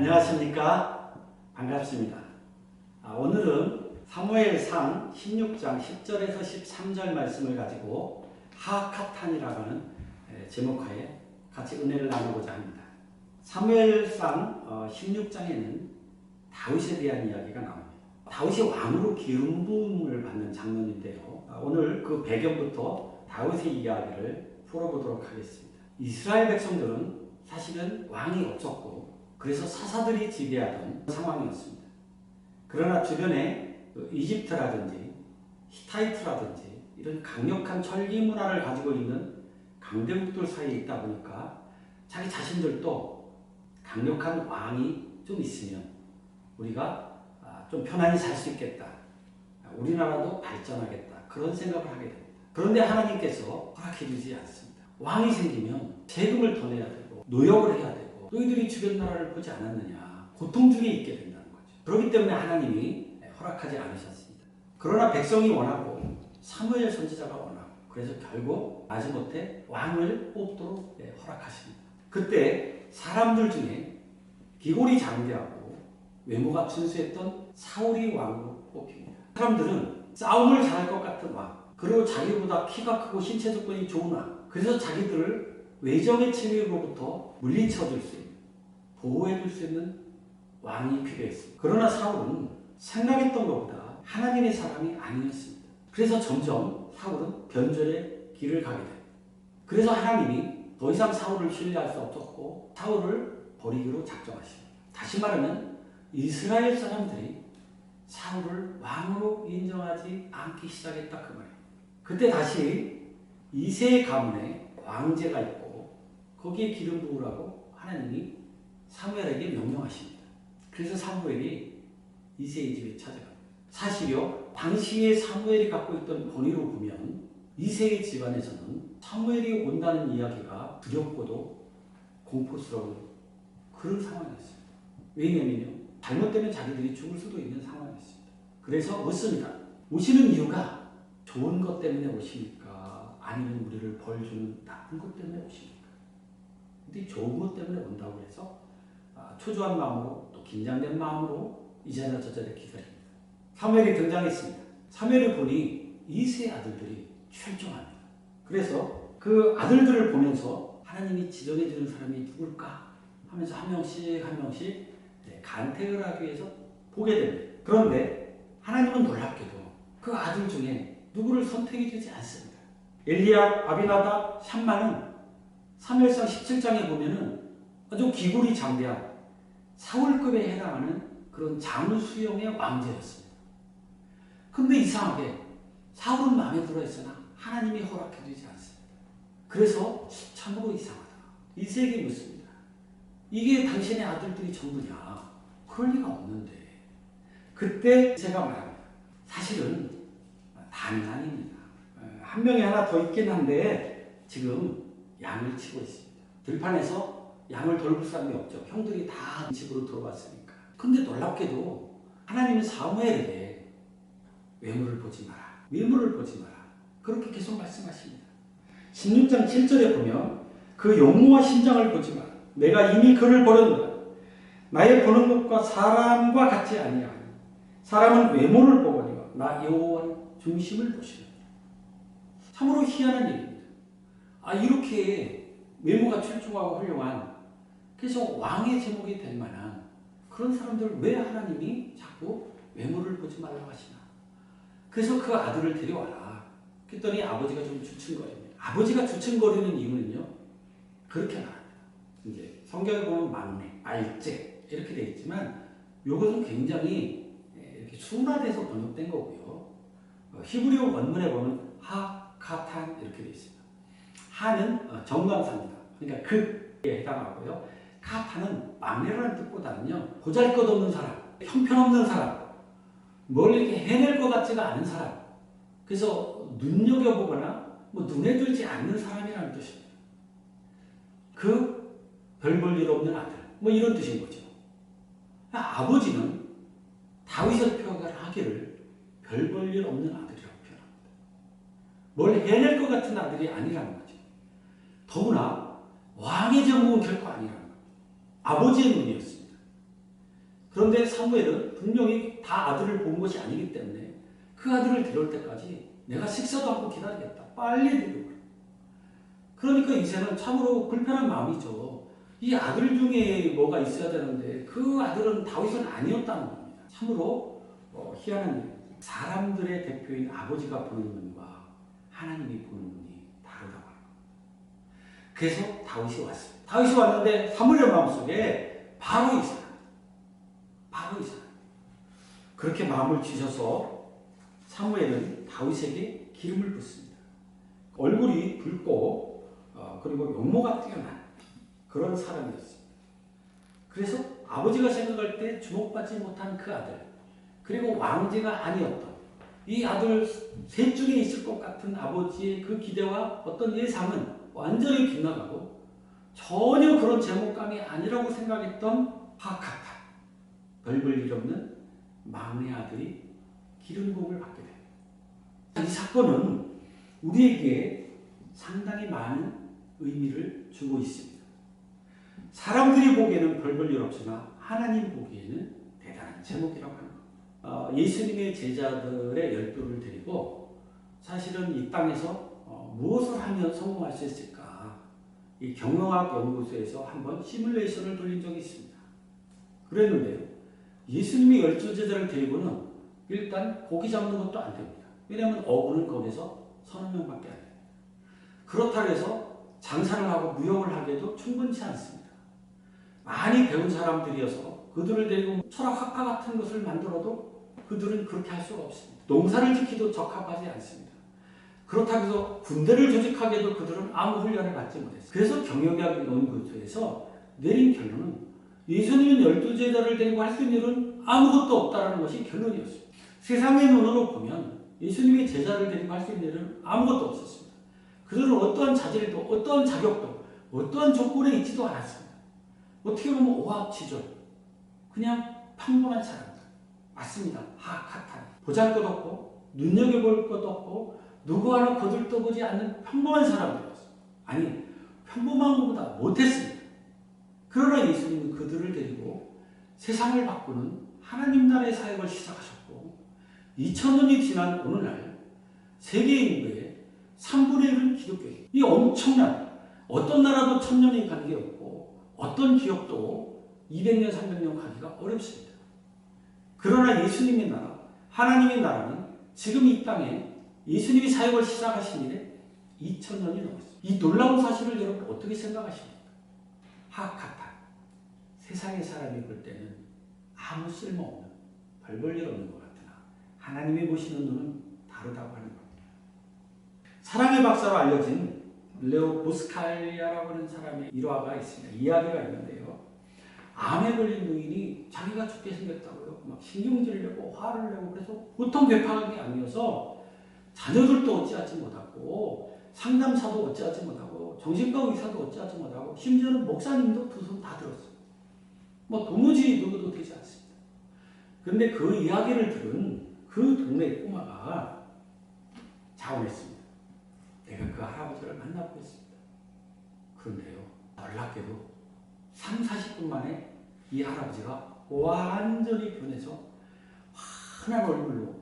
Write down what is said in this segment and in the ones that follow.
안녕하십니까? 반갑습니다. 오늘은 사무엘상 16장 10절에서 13절 말씀을 가지고 하카탄이라고 하는 제목하에 같이 은혜를 나누고자 합니다. 사무엘상 16장에는 다윗에 대한 이야기가 나옵니다. 다윗이 왕으로 기름 부음을 받는 장면인데요. 오늘 그 배경부터 다윗의 이야기를 풀어보도록 하겠습니다. 이스라엘 백성들은 사실은 왕이 없었고 그래서 사사들이 지배하던 상황이었습니다. 그러나 주변에 이집트라든지 히타이트라든지 이런 강력한 철기 문화를 가지고 있는 강대국들 사이에 있다 보니까 자기 자신들도 강력한 왕이 좀 있으면 우리가 좀 편안히 살 수 있겠다. 우리나라도 발전하겠다. 그런 생각을 하게 됩니다. 그런데 하나님께서 허락해 주지 않습니다. 왕이 생기면 세금을 더 내야 되고 노역을 해야 되고 너희들이 주변 나라를 보지 않았느냐. 고통 중에 있게 된다는 거죠. 그렇기 때문에 하나님이 허락하지 않으셨습니다. 그러나 백성이 원하고 사무엘 선지자가 원하고 그래서 결국 마지못해 왕을 뽑도록 허락하십니다. 그때 사람들 중에 기골이 장대하고 외모가 순수했던 사울이 왕으로 뽑힙니다. 사람들은 싸움을 잘할 것 같은 왕, 그리고 자기보다 키가 크고 신체 조건이 좋은 왕, 그래서 자기들을 외적의 침입으로부터 물리쳐줄 수 있는, 보호해줄 수 있는 왕이 필요했습니다. 그러나 사울은 생각했던 것보다 하나님의 사람이 아니었습니다. 그래서 점점 사울은 변절의 길을 가게 됩니다. 그래서 하나님이 더 이상 사울을 신뢰할 수 없었고 사울을 버리기로 작정하십니다. 다시 말하면 이스라엘 사람들이 사울을 왕으로 인정하지 않기 시작했다 그 말이에요. 그때 다시 이새의 가문에 왕제가 있고 거기에 기름 부으라고 하나님이 사무엘에게 명령하십니다. 그래서 사무엘이 이새의 집에 찾아갑니다. 사실요, 당시에 사무엘이 갖고 있던 권위로 보면 이새의 집안에서는 사무엘이 온다는 이야기가 두렵고도 공포스러운 그런 상황이었어요. 왜냐면요, 잘못되면 자기들이 죽을 수도 있는 상황이었습니다. 그래서 묻습니다. 오시는 이유가 좋은 것 때문에 오십니까? 아니면 우리를 벌 주는 나쁜 것 때문에 오십니까? 근데 좋은 것 때문에 온다고 해서 초조한 마음으로 또 긴장된 마음으로 이자나 저자를 기다립니다. 사무엘이 등장했습니다. 사무엘을 보니 이세 아들들이 출정합니다. 그래서 그 아들들을 보면서 하나님이 지정해 주는 사람이 누굴까 하면서 한 명씩 간택을 하기 위해서 보게 됩니다. 그런데 하나님은 놀랍게도 그 아들 중에 누구를 선택해 주지 않습니다. 엘리압, 아비나답, 샴마는 사무엘상 17장에 보면은 아주 기골이 장대한 사울급에 해당하는 그런 장수형의 왕제였습니다. 근데 이상하게 사울은 마음에 들어 했으나 하나님이 허락해 주지 않습니다. 그래서 참으로 이상하다. 이새에게 묻습니다. 이게 당신의 아들들이 전부냐? 그럴 리가 없는데. 그때 제가 말합니다. 사실은 다는 아닙니다. 한 명이 하나 더 있긴 한데 지금 양을 치고 있습니다. 들판에서 양을 돌볼 사람이 없죠. 형들이 다 집으로 들어왔으니까. 근데 놀랍게도 하나님은 사무엘에게 외모를 보지 마라. 외모를 보지 마라. 그렇게 계속 말씀하십니다. 16장 7절에 보면 그 용모와 신장을 보지 마라. 내가 이미 그를 버렸노라. 나의 보는 것과 사람과 같지 아니하니 사람은 외모를 보거니와 나 여호와는 중심을 보시느니라. 참으로 희한한 일입니다. 이렇게 외모가 출중하고 훌륭한 그래서 왕의 제목이 될 만한 그런 사람들 왜 하나님이 자꾸 외모를 보지 말라고 하시나. 그래서 그 아들을 데려와라. 그랬더니 아버지가 좀 주춤거립니다. 아버지가 주춤거리는 이유는요, 그렇게 말합니다. 이제 성경에 보면 막내, 알제 이렇게 되어 있지만 이것은 굉장히 이렇게 순화돼서 번역된 거고요. 히브리어 원문에 보면 하카탄 이렇게 되어 있습니다. 하는 정관사입니다. 그러니까 극에 해당하고요. 카탄은 막내라는 뜻보다는요, 보잘것없는 사람, 형편없는 사람, 뭘 이렇게 해낼 것 같지가 않은 사람, 그래서 눈여겨보거나 눈에 들지 않는 사람이라는 뜻입니다. 그 별 볼 일 없는 아들, 이런 뜻인 거죠. 아버지는 다윗을 표현하기를 별 볼 일 없는 아들이라고 표현합니다. 뭘 해낼 것 같은 아들이 아니라는 거죠. 더구나 왕의 제목은 결코 아니라는 거죠. 아버지의 눈이었습니다. 그런데 사무엘은 분명히 다 아들을 본 것이 아니기 때문에 그 아들을 데려올 때까지 내가 식사도 하고 기다리겠다. 빨리 데려오라. 그러니까 이제는 참으로 불편한 마음이죠. 이 아들 중에 뭐가 있어야 되는데 그 아들은 다윗은 아니었다는 겁니다. 참으로 희한한 일입니다. 사람들의 대표인 아버지가 보는 눈과 하나님이 보는 눈이 다르다고 하는 겁니다. 그래서 다윗이 왔습니다. 다윗이 왔는데 사무엘 마음속에 바로 이 사람. 그렇게 마음을 주셔서 사무엘은 다윗에게 기름을 붓습니다. 얼굴이 붉고 그리고 용모가 뛰어난 그런 사람이었습니다. 그래서 아버지가 생각할 때 주목받지 못한 그 아들, 그리고 왕제가 아니었던 이 아들 셋 중에 있을 것 같은 아버지의 그 기대와 어떤 예상은 완전히 빗나가고 전혀 그런 제목감이 아니라고 생각했던 하카타, 별볼 일 없는 막내 아들이 기름 부음을 받게 됩니다. 이 사건은 우리에게 상당히 많은 의미를 주고 있습니다. 사람들이 보기에는 별 볼 일 없으나 하나님 보기에는 대단한 제목이라고 하는 겁니다. 예수님의 제자들의 12를 데리고 사실은 이 땅에서 무엇을 하면 성공할 수 있을까? 이 경영학 연구소에서 한번 시뮬레이션을 돌린 적이 있습니다. 그랬는데요. 예수님이 12제자를 데리고는 일단 고기 잡는 것도 안 됩니다. 왜냐하면 어부는 거기서 서너 명밖에 안 돼요. 그렇다고 해서 장사를 하고 무역을 하기에도 충분치 않습니다. 많이 배운 사람들이어서 그들을 데리고 철학학과 같은 것을 만들어도 그들은 그렇게 할 수가 없습니다. 농사를 짓기도 적합하지 않습니다. 그렇다고 해서 군대를 조직하기에도 그들은 아무 훈련을 받지 못했어요. 그래서 경영학 연구소에서 내린 결론은 예수님은 12제자를 데리고 할 수 있는 일은 아무것도 없다는 것이 결론이었습니다. 세상의 눈으로 보면 예수님의 제자를 데리고 할 수 있는 일은 아무것도 없었습니다. 그들은 어떠한 자질도, 어떠한 자격도, 어떠한 조건에 있지도 않았습니다. 어떻게 보면 오합지졸, 그냥 평범한 사람들. 맞습니다. 하카탄. 보잘것없고 눈여겨볼 것도 없고 누구 하나 거들떠보지 않는 평범한 사람들이었어요. 아니, 평범한 것보다 못했습니다. 그러나 예수님은 그들을 데리고 세상을 바꾸는 하나님 나라의 사역을 시작하셨고 2000년이 지난 오늘날 세계 인구의 3분의 1은 기독교예요. 이 엄청난, 어떤 나라도 1000년이 관계없고 어떤 기업도 200년, 300년 가기가 어렵습니다. 그러나 예수님의 나라, 하나님의 나라는 지금 이 땅에 예수님이 사역을 시작하신 이래 2000년이 넘었어요. 이 놀라운 사실을 여러분 어떻게 생각하십니까? 하카타. 세상의 사람이 볼 때는 아무 쓸모없는, 별 볼 일 없는 것 같으나 하나님이 보시는 눈은 다르다고 하는 겁니다. 사랑의 박사로 알려진 레오 보스칼리아라고 하는 사람의 일화가 있습니다. 이야기가 있는데요. 암에 걸린 노인이 자기가 죽게 생겼다고요. 막 신경질을 내고 화를 내고 그래서 보통 괴팍한 게 아니어서 자녀들도 어찌하지 못하고 상담사도 어찌하지 못하고 정신과 의사도 어찌하지 못하고 심지어는 목사님도 두 손 다 들었어요. 뭐 도무지 누구도 되지 않습니다. 그런데 그 이야기를 들은 그 동네 꼬마가 자원했습니다. 내가 그 할아버지를 만나보겠습니다. 그런데요, 놀랍게도 3, 40분 만에 이 할아버지가 완전히 변해서 환한 얼굴로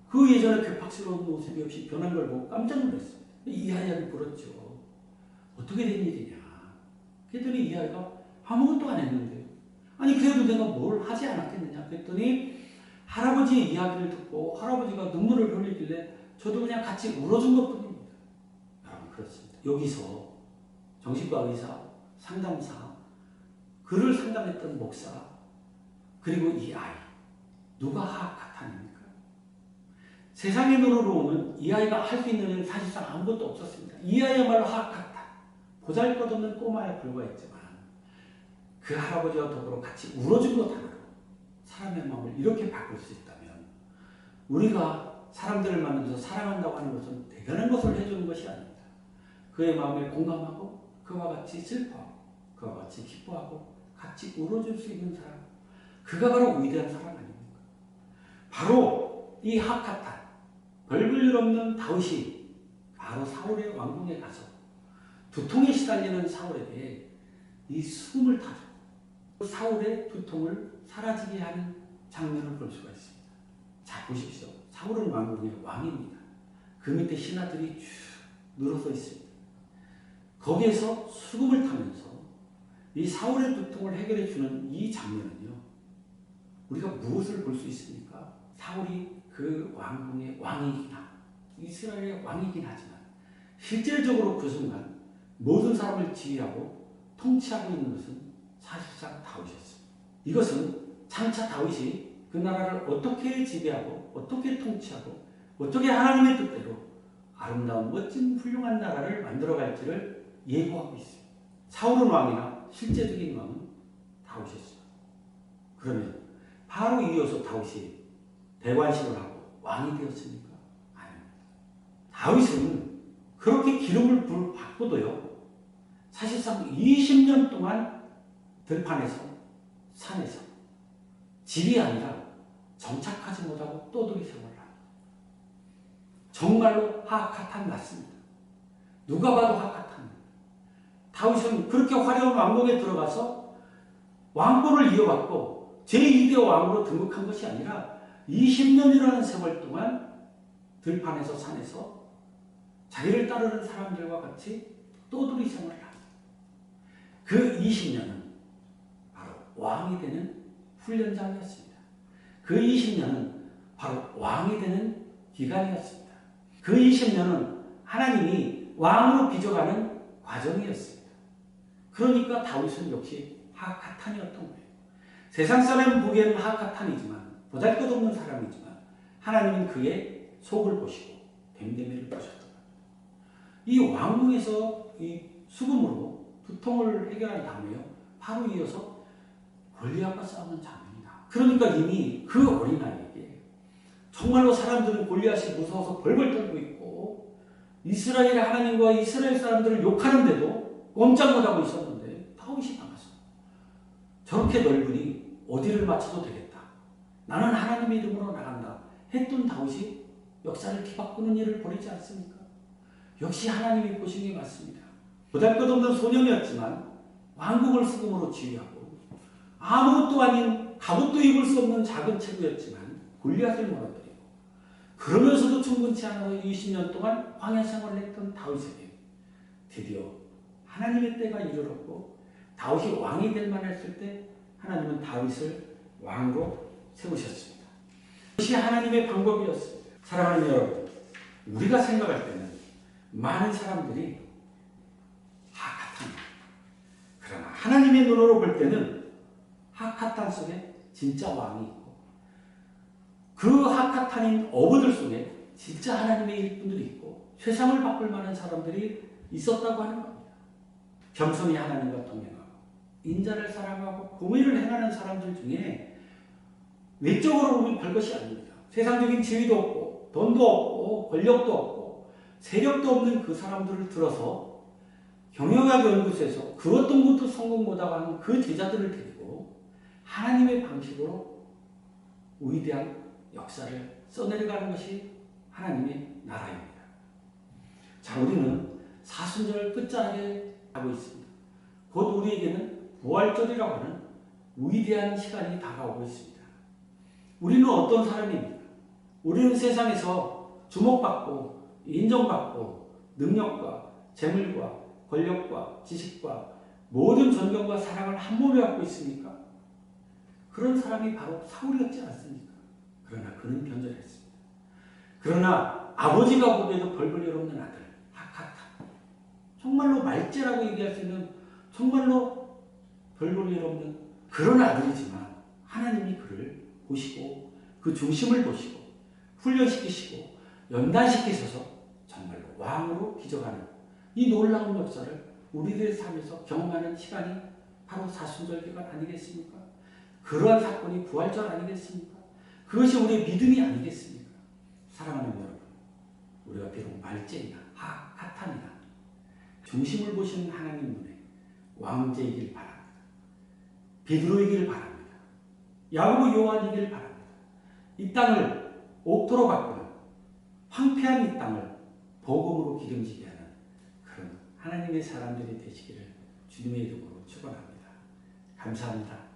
그 예전에 괴팍스러운 모습이 없이 변한 걸 보고 깜짝 놀랐습니다. 이 아이를 물었죠. 어떻게 된 일이냐. 그랬더니 이 아이가 아무것도 안 했는데요. 아니 그래도 내가 뭘 하지 않았겠느냐. 그랬더니 할아버지의 이야기를 듣고 할아버지가 눈물을 흘리길래 저도 그냥 같이 울어준 것뿐입니다. 여러분 그렇습니다. 여기서 정신과 의사, 상담사, 그를 상담했던 목사, 그리고 이 아이, 누가 하카탄입니까? 세상의 눈으로 보면 이 아이가 할 수 있는 일은 사실상 아무것도 없었습니다. 이 아이야말로 하카탄, 보잘것없는 꼬마에 불과했지만 그 할아버지와 더불어 같이 울어준 것 하나로 사람의 마음을 이렇게 바꿀 수 있다면 우리가 사람들을 만나면서 사랑한다고 하는 것은 대단한 것을 해주는 것이 아닙니다. 그의 마음에 공감하고 그와 같이 슬퍼하고 그와 같이 기뻐하고 같이 울어줄 수 있는 사람, 그가 바로 위대한 사람 아닙니까? 바로 이 하카탄, 별 볼 일 없는 다윗이 바로 사울의 왕궁에 가서 두통에 시달리는 사울에게 이 숨을 타서 사울의 두통을 사라지게 하는 장면을 볼 수가 있습니다. 자, 보십시오. 사울은 왕궁의 왕입니다. 그 밑에 신하들이 쭉 늘어서 있습니다. 거기에서 수금을 타면서 이 사울의 두통을 해결해 주는 이 장면은요, 우리가 무엇을 볼 수 있습니까? 사울이 그 왕궁의 왕이긴 하고 이스라엘의 왕이긴 하지만 실질적으로 그 순간 모든 사람을 지휘하고 통치하고 있는 것은 사실상 다윗이었습니다. 이것은 장차 다윗이 그 나라를 어떻게 지배하고 어떻게 통치하고 어떻게 하나님의 뜻대로 아름다운 멋진 훌륭한 나라를 만들어갈지를 예고하고 있습니다. 사울은 왕이나 실제적인 왕은 다윗이었습니다. 그러면 바로 이어서 다윗이 대관식을 하고 왕이 되었습니까? 아닙니다. 다윗은 그렇게 기름을 받고도요, 사실상 20년 동안 들판에서 산에서 집이 아니라 정착하지 못하고 떠돌이 생활을 합니다. 정말로 하악하탄 맞습니다. 누가 봐도 하악하탄입니다. 다윗은 그렇게 화려한 왕궁에 들어가서 왕권을 이어받고 제2대 왕으로 등극한 것이 아니라 20년이라는 세월 동안 들판에서 산에서 자기를 따르는 사람들과 같이 떠돌이 생활을 합니다. 그 20년은 바로 왕이 되는 훈련장이었습니다. 그 20년은 바로 왕이 되는 기간이었습니다. 그 20년은 하나님이 왕으로 빚어가는 과정이었습니다. 그러니까 다윗은 역시 하악하탄이었던 거예요. 세상 사람 보기에는 하악하탄이지만 보잘것없는 사람이지만 하나님은 그의 속을 보시고 됨됨이를 보셨던 겁니다. 이 왕궁에서 이 수금으로 두통을 해결한 다음에요, 바로 이어서 골리앗과 싸우는 장면이다. 그러니까 이미 그 어린아이에게 정말로 사람들은 골리앗이 무서워서 벌벌 떨고 있고 이스라엘의 하나님과 이스라엘 사람들을 욕하는데도 꼼짝 못하고 있었는데 다윗이 나가서 저렇게 넓으니 어디를 맞춰도 되겠다. 나는 하나님의 이름으로 나간다. 했던 다윗이 역사를 뒤바꾸는 일을 벌이지 않습니까? 역시 하나님이 보신 게 맞습니다. 보잘것없는 소년이었지만 왕국을 수금으로 지휘하고 아무것도 아닌 갑옷도 입을 수 없는 작은 체구였지만 골리앗을 무너뜨리고 그러면서도 충분치 않아서 20년 동안 광야 생활을 했던 다윗에게 드디어 하나님의 때가 이르렀고 다윗이 왕이 될 만했을 때 하나님은 다윗을 왕으로 세우셨습니다. 그것이 하나님의 방법이었습니다. 사랑하는 여러분, 우리가 생각할 때는 많은 사람들이 하악하탄, 그러나 하나님의 눈으로 볼 때는 하악하탄 속에 진짜 왕이 있고 그 하악하탄인 어부들 속에 진짜 하나님의 일꾼들이 있고 세상을 바꿀 만한 사람들이 있었다고 하는 겁니다. 겸손히 하나님과 동행하고 인자를 사랑하고 공의를 행하는 사람들 중에 외적으로 보면 별것이 아닙니다. 세상적인 지위도 없고 돈도 없고 권력도 없고 세력도 없는 그 사람들을 들어서 경영학 연구소에서 그 어떤 것도 성공 못하고 하는 그 제자들을 데리고 하나님의 방식으로 위대한 역사를 써내려가는 것이 하나님의 나라입니다. 자, 우리는 사순절 끝자락에 하고 있습니다. 곧 우리에게는 부활절이라고 하는 위대한 시간이 다가오고 있습니다. 우리는 어떤 사람입니까? 우리는 세상에서 주목받고 인정받고 능력과 재물과 권력과 지식과 모든 존경과 사랑을 한 몸에 갖고 있습니까? 그런 사람이 바로 사울이었지 않습니까? 그러나 그는 변절했습니다. 그러나 아버지가 보기에도 벌벌 없는 아들 하악하탄, 정말로 말죄라고 얘기할 수 있는 정말로 벌벌 없는 그런 아들이지만 하나님이 그를 보시고 그 중심을 보시고 훈련시키시고 연단시키셔서 정말로 왕으로 빚어가는 이 놀라운 역사를 우리들의 삶에서 경험하는 시간이 바로 사순절 기간 아니겠습니까? 그러한 사건이 부활절 아니겠습니까? 그것이 우리의 믿음이 아니겠습니까? 사랑하는 여러분, 우리가 비록 말죄이나 하악하탄이나 중심을 보시는 하나님 눈에 왕제이길 바랍니다. 베드로이길 바랍니다. 야고보 요한이길 바랍니다. 이 땅을 옥토로 바꾸는 황폐한 이 땅을 복음으로 기름지게 하는 그런 하나님의 사람들이 되시기를 주님의 이름으로 축원합니다. 감사합니다.